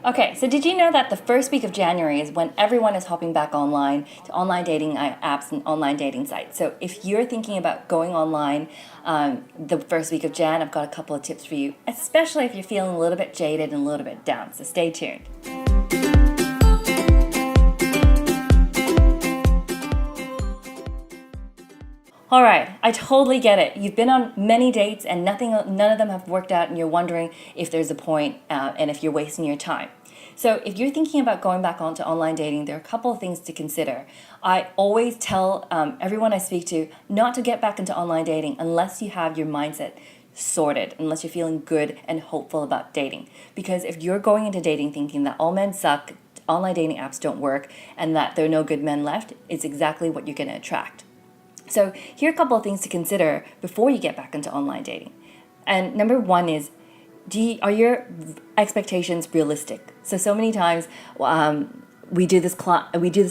Okay, so did you know that the first week of January is when everyone is hopping back online to online dating apps and online dating sites? So if you're thinking about going online the first week of Jan, I've got a couple of tips for you, especially if you're feeling a little bit jaded and a little bit down. So stay tuned. All right, I totally get it. You've been on many dates and none of them have worked out, and you're wondering if there's a point and if you're wasting your time. So if you're thinking about going back onto online dating, there are a couple of things to consider. I always tell everyone I speak to not to get back into online dating unless you have your mindset sorted, unless you're feeling good and hopeful about dating. Because if you're going into dating thinking that all men suck, online dating apps don't work, and that there are no good men left, it's exactly what you're going to attract. So here are a couple of things to consider before you get back into online dating. And number one is, are your expectations realistic? So many times we do this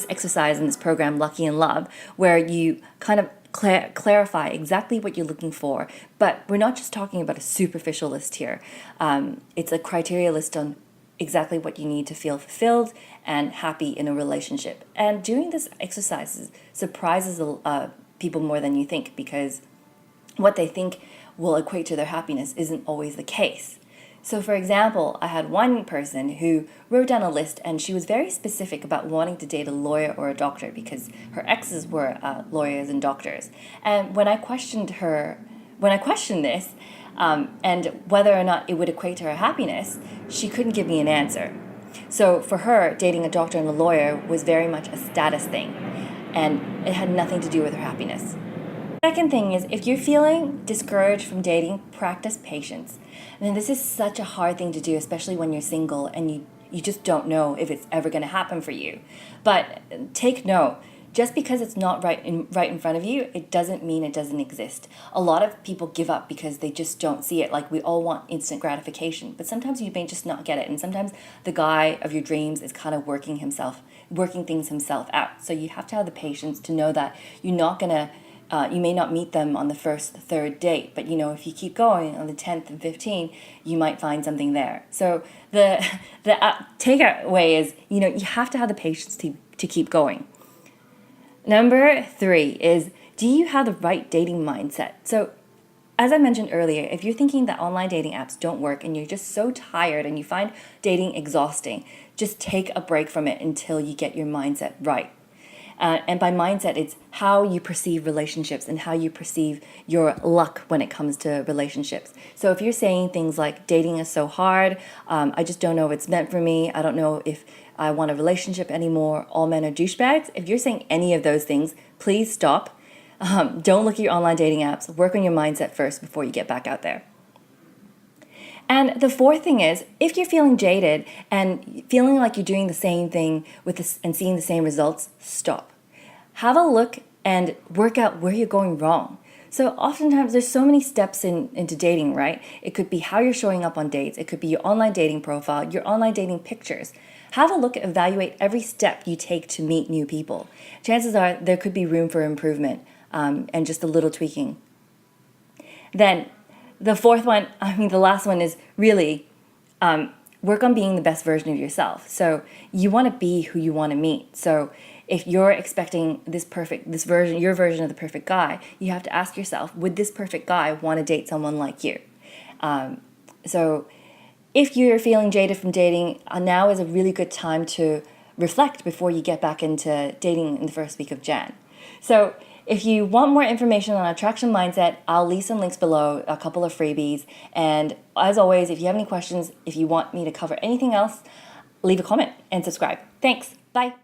exercise in this program, Lucky in Love, where you kind of clarify exactly what you're looking for. But we're not just talking about a superficial list here. It's a criteria list on exactly what you need to feel fulfilled and happy in a relationship. And doing this exercise surprises people more than you think, because what they think will equate to their happiness isn't always the case. So for example, I had one person who wrote down a list, and she was very specific about wanting to date a lawyer or a doctor because her exes were lawyers and doctors. And when I questioned this and whether or not it would equate to her happiness, she couldn't give me an answer. So for her, dating a doctor and a lawyer was very much a status thing, and it had nothing to do with her happiness. Second thing is, if you're feeling discouraged from dating, practice patience. And this is such a hard thing to do, especially when you're single and you just don't know if it's ever going to happen for you. But take note, just because it's not right in front of you, it doesn't mean it doesn't exist. A lot of people give up because they just don't see it. Like, we all want instant gratification, but sometimes you may just not get it. And sometimes the guy of your dreams is kind of working things himself out. So you have to have the patience to know that you're not going to you may not meet them on the first, third date, but if you keep going on the 10th and 15th, you might find something there. So the takeaway is, you have to have the patience to keep going. Number 3 is, do you have the right dating mindset? So as I mentioned earlier, if you're thinking that online dating apps don't work and you're just so tired and you find dating exhausting, just take a break from it until you get your mindset right. And by mindset, it's how you perceive relationships and how you perceive your luck when it comes to relationships. So if you're saying things like, dating is so hard, I just don't know if it's meant for me, I don't know if I want a relationship anymore, all men are douchebags. If you're saying any of those things, please stop. Don't look at your online dating apps. Work on your mindset first before you get back out there. And the fourth thing is, if you're feeling jaded and feeling like you're doing the same thing and seeing the same results, stop. Have a look and work out where you're going wrong. So oftentimes there's so many steps into dating, right? It could be how you're showing up on dates. It could be your online dating profile, your online dating pictures. Have a look, evaluate every step you take to meet new people. Chances are there could be room for improvement and just a little tweaking. Then the last one is really work on being the best version of yourself. So you want to be who you want to meet. So if you're expecting your version of the perfect guy, you have to ask yourself, would this perfect guy want to date someone like you? So if you're feeling jaded from dating, now is a really good time to reflect before you get back into dating in the first week of Jan. So if you want more information on attraction mindset, I'll leave some links below, a couple of freebies. And as always, if you have any questions, if you want me to cover anything else, leave a comment and subscribe. Thanks. Bye.